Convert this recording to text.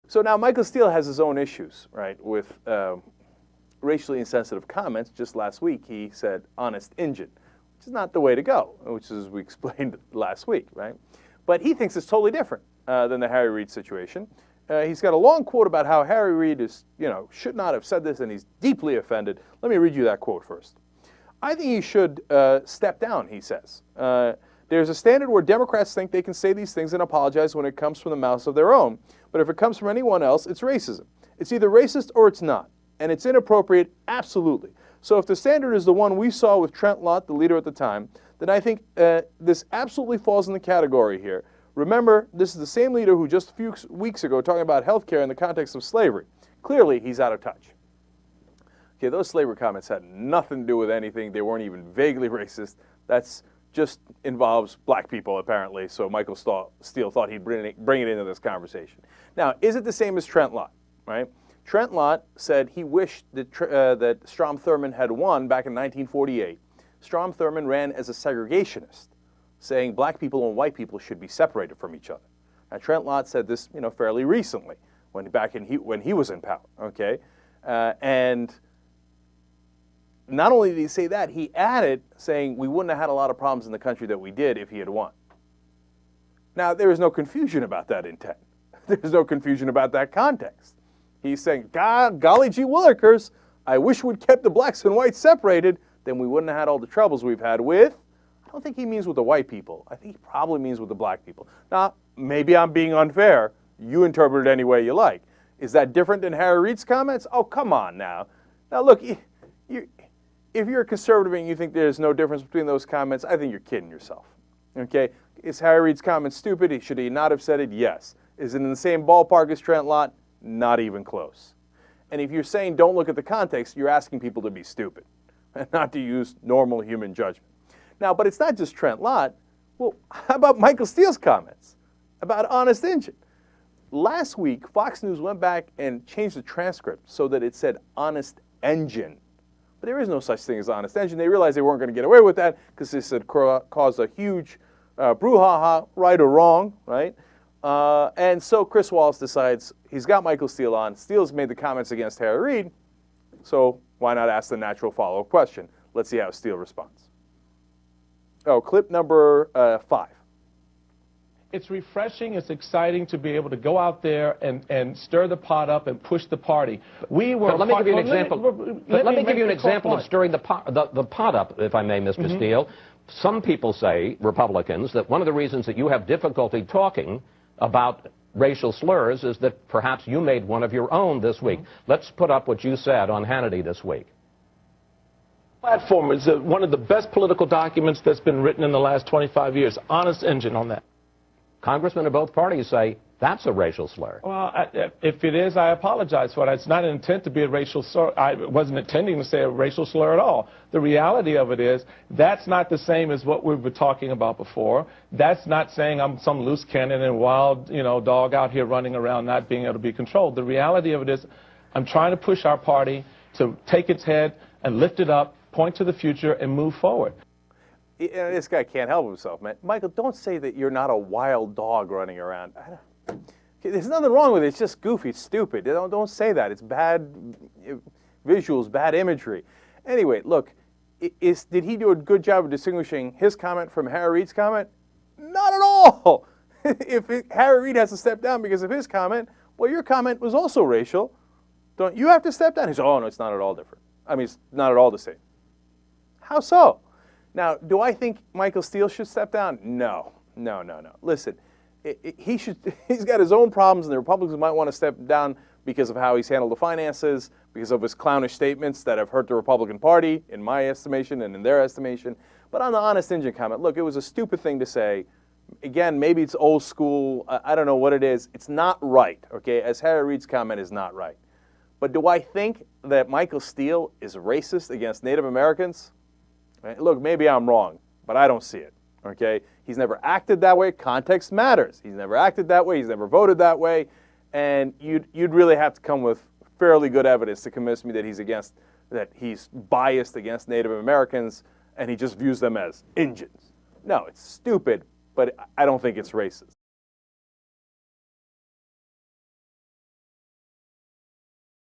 So now Michael Steele has his own issues, right, with racially insensitive comments. Just last week he said honest Injun, which is not the way to go, which is we explained last week, right? But he thinks it's totally different than the Harry Reid situation. He's got a long quote about how Harry Reid is, should not have said this, and he's deeply offended. Let me read you that quote first. I think he should step down, he says. There's a standard where Democrats think they can say these things and apologize when it comes from the mouths of their own. But if it comes from anyone else, it's racism. It's either racist or it's not. And it's inappropriate, absolutely. So if the standard is the one we saw with Trent Lott, the leader at the time, then I think this absolutely falls in the category here. Remember, this is the same leader who just a few weeks ago talking about health care in the context of slavery. Clearly, he's out of touch. Okay, those slavery comments had nothing to do with anything. They weren't even vaguely racist. That's just involves black people, apparently, so Michael Steele thought he'd bring it into this conversation. Now, is it the same as Trent Lott, right? Trent Lott said he wished that Strom Thurmond had won back in 1948. Strom Thurmond ran as a segregationist, saying black people and white people should be separated from each other. Now, Trent Lott said this, fairly recently, when he was in power, okay? And not only did he say that, he added saying we wouldn't have had a lot of problems in the country that we did if he had won. Now, there is no confusion about that intent. There's no confusion about that context. He's saying, God, golly gee willikers, I wish we'd kept the blacks and whites separated, then we wouldn't have had all the troubles we've had with. I don't think he means with the white people. I think he probably means with the black people. Now, maybe I'm being unfair. You interpret it any way you like. Is that different than Harry Reid's comments? Oh, come on now. Now, look, if you're a conservative and you think there's no difference between those comments, I think you're kidding yourself. Okay? Is Harry Reid's comment stupid? Should he not have said it? Yes. Is it in the same ballpark as Trent Lott? Not even close. And if you're saying don't look at the context, you're asking people to be stupid and not to use normal human judgment. Now, but it's not just Trent Lott. Well, how about Michael Steele's comments about honest Injun? Last week, Fox News went back and changed the transcript so that it said honest engine. But there is no such thing as honest engine. They realized they weren't going to get away with that because this had caused a huge brouhaha, right or wrong, right? And so Chris Wallace decides he's got Michael Steele on. Steele's made the comments against Harry Reid, so why not ask the natural follow-up question? Let's see how Steele responds. Oh, clip number 5. It's refreshing, it's exciting to be able to go out there and stir the pot up and push the party. We were. But let me give you an example. Let me give you an example of stirring the pot up, if I may, Mr. Steele. Some people say, Republicans, that one of the reasons that you have difficulty talking about racial slurs is that perhaps you made one of your own this week. Let's put up what you said on Hannity this week. Platform is one of the best political documents that's been written in the last 25 years. Honest engine on that. Congressmen of both parties say that's a racial slur. Well, if it is, I apologize for it. It's not an intent to be a racial slur. I wasn't intending to say a racial slur at all. The reality of it is that's not the same as what we were talking about before. That's not saying I'm some loose cannon and wild, dog out here running around not being able to be controlled. The reality of it is I'm trying to push our party to take its head and lift it up, point to the future, and move forward. This guy can't help himself, man. Michael, don't say that you're not a wild dog running around. There's nothing wrong with it. It's just goofy. It's stupid. Don't say that. It's bad visuals, bad imagery. Anyway, look, did he do a good job of distinguishing his comment from Harry Reid's comment? Not at all. If Harry Reid has to step down because of his comment, well, your comment was also racial. Don't you have to step down? He said, oh, no, it's not at all different. I mean, it's not at all the same. How so? Now, do I think Michael Steele should step down? No. Listen, he's got his own problems, and the Republicans might want to step down because of how he's handled the finances, because of his clownish statements that have hurt the Republican Party, in my estimation and in their estimation. But on the honest engine comment, look, it was a stupid thing to say. Again, maybe it's old school. I don't know what it is. It's not right, okay, as Harry Reid's comment is not right. But do I think that Michael Steele is racist against Native Americans? Look, maybe I'm wrong, but I don't see it, okay? He's never acted that way. Context matters. He's never acted that way. He's never voted that way. And you'd really have to come with fairly good evidence to convince me that he's biased against Native Americans and he just views them as Injuns. No, it's stupid, but I don't think it's racist.